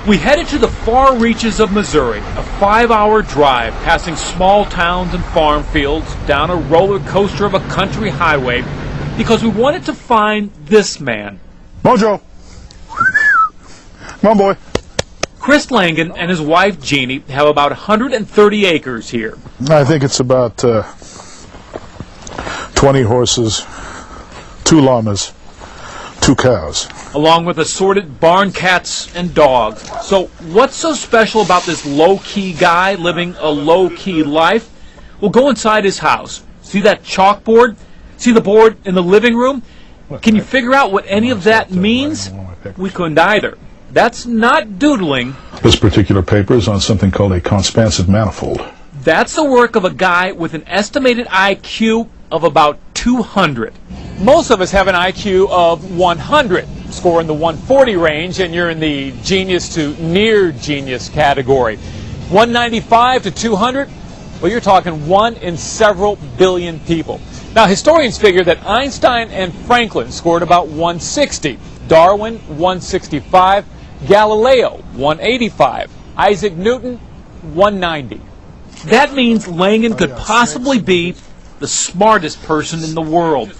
We headed to the far reaches of Missouri, a 5-hour drive passing small towns and farm fields down a roller coaster of a country highway because we wanted to find this man. Mojo! Come on, boy. Chris Langan and his wife Jeannie have about 130 acres here. I think it's about 20 horses, 2 llamas, 2 cows. Along with assorted barn cats and dogs. So what's so special about this low-key guy living a low-key life? We'll go inside his house. See that chalkboard? See the board in the living room? Can you figure out what any of that means? We couldn't either. That's not doodling. This particular paper is on something called a conspansive manifold. That's the work of a guy with an estimated IQ of about 200. Most of us have an IQ of 100, score in the 140 range, and you're in the genius to near genius category. 195 to 200, well, you're talking 1 in several billion people. Now, historians figure that Einstein and Franklin scored about 160, Darwin 165, Galileo 185, Isaac Newton 190. That means Langan could possibly be the smartest person in the world.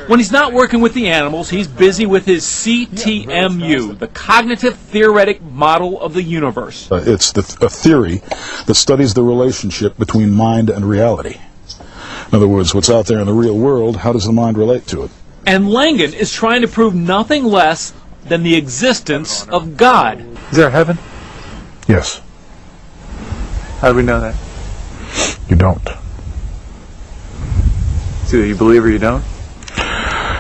When he's not working with the animals, he's busy with his CTMU, the Cognitive Theoretic Model of the Universe. It's a theory that studies the relationship between mind and reality. In other words, what's out there in the real world, how does the mind relate to it? And Langan is trying to prove nothing less than the existence of God. Is there a heaven? Yes. How do we know that? You don't. It's either you believe or you don't?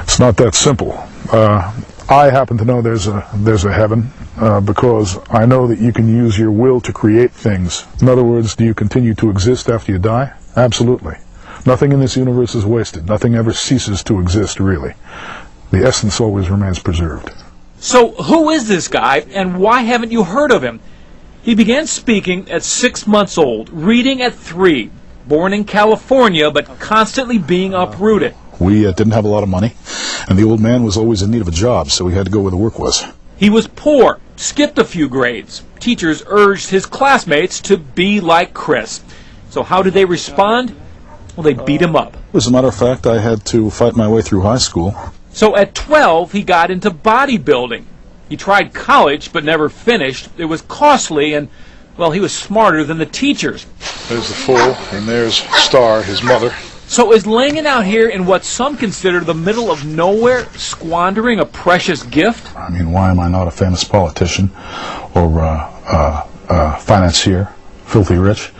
It's not that simple. I happen to know there's a heaven because I know that you can use your will to create things. In other words, do you continue to exist after you die? Absolutely. Nothing in this universe is wasted. Nothing ever ceases to exist, really. The essence always remains preserved. So who is this guy, and why haven't you heard of him? He began speaking at 6 months old, reading at 3, born in California, but constantly being uprooted. We didn't have a lot of money, and the old man was always in need of a job, so we had to go where the work was. He was poor, skipped a few grades. Teachers urged his classmates to be like Chris. So how did they respond? Well, they beat him up. As a matter of fact, I had to fight my way through high school. So at 12, he got into bodybuilding. He tried college, but never finished. It was costly, and, well, he was smarter than the teachers. There's the fool, and there's Star, his mother. So is Langan out here in what some consider the middle of nowhere, squandering a precious gift? I mean, why am I not a famous politician or financier, filthy rich?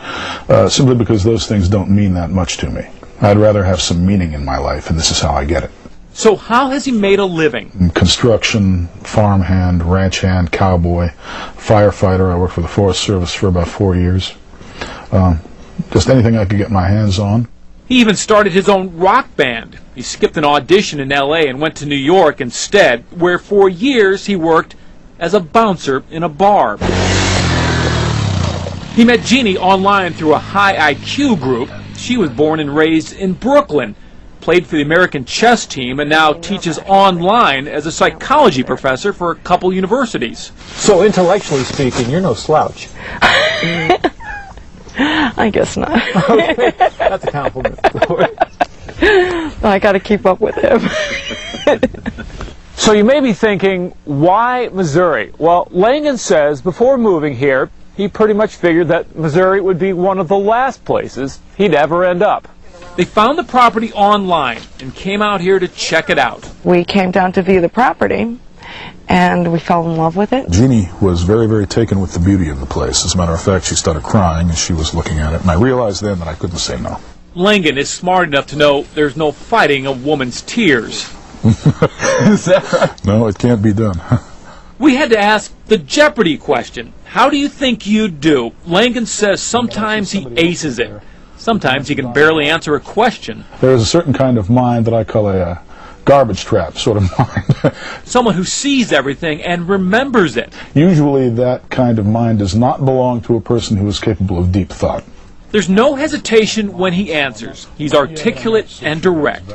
Simply because those things don't mean that much to me. I'd rather have some meaning in my life, and this is how I get it. So how has he made a living? Construction, farmhand, ranch hand, cowboy, firefighter. I worked for the Forest Service for about 4 years. Just anything I could get my hands on. He even started his own rock band. He skipped an audition in L.A. and went to New York instead, where for years he worked as a bouncer in a bar. He met Jeannie online through a high IQ group. She was born and raised in Brooklyn, played for the American chess team, and now teaches online as a psychology professor for a couple universities. So intellectually speaking, you're no slouch. I guess not. Okay. That's a compliment. I got to keep up with him. So you may be thinking, why Missouri? Well, Langan says before moving here, he pretty much figured that Missouri would be one of the last places he'd ever end up. They found the property online and came out here to check it out. We came down to view the property, and we fell in love with it. Jeannie was very, very taken with the beauty of the place. As a matter of fact, she started crying as she was looking at it, and I realized then that I couldn't say no. Langan is smart enough to know there's no fighting a woman's tears. Is that right? No, it can't be done. We had to ask the Jeopardy question. How do you think you'd do? Langan says sometimes he aces it. Sometimes he can barely answer a question. There is a certain kind of mind that I call a garbage trap sort of mind. Someone who sees everything and remembers it. Usually that kind of mind does not belong to a person who is capable of deep thought. There's no hesitation when he answers. He's articulate and direct.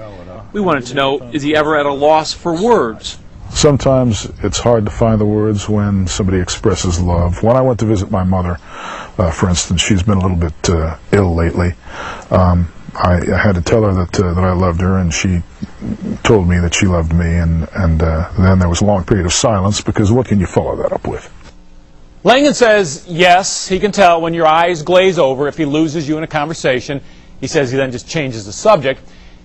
We wanted to know, is he ever at a loss for words? Sometimes it's hard to find the words when somebody expresses love. When I went to visit my mother, for instance, she's been a little bit ill lately. I had to tell her that I loved her, and she told me that she loved me, and then there was a long period of silence, because what can you follow that up with? Langan says, yes, he can tell when your eyes glaze over if he loses you in a conversation. He says he then just changes the subject.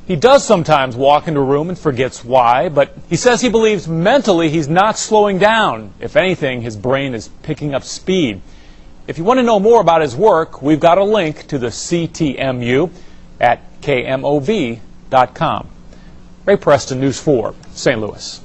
He does sometimes walk into a room and forgets why, but he says he believes mentally he's not slowing down. If anything, his brain is picking up speed. If you want to know more about his work, we've got a link to the CTMU at KMOV.com. Ray Preston, News 4, St. Louis.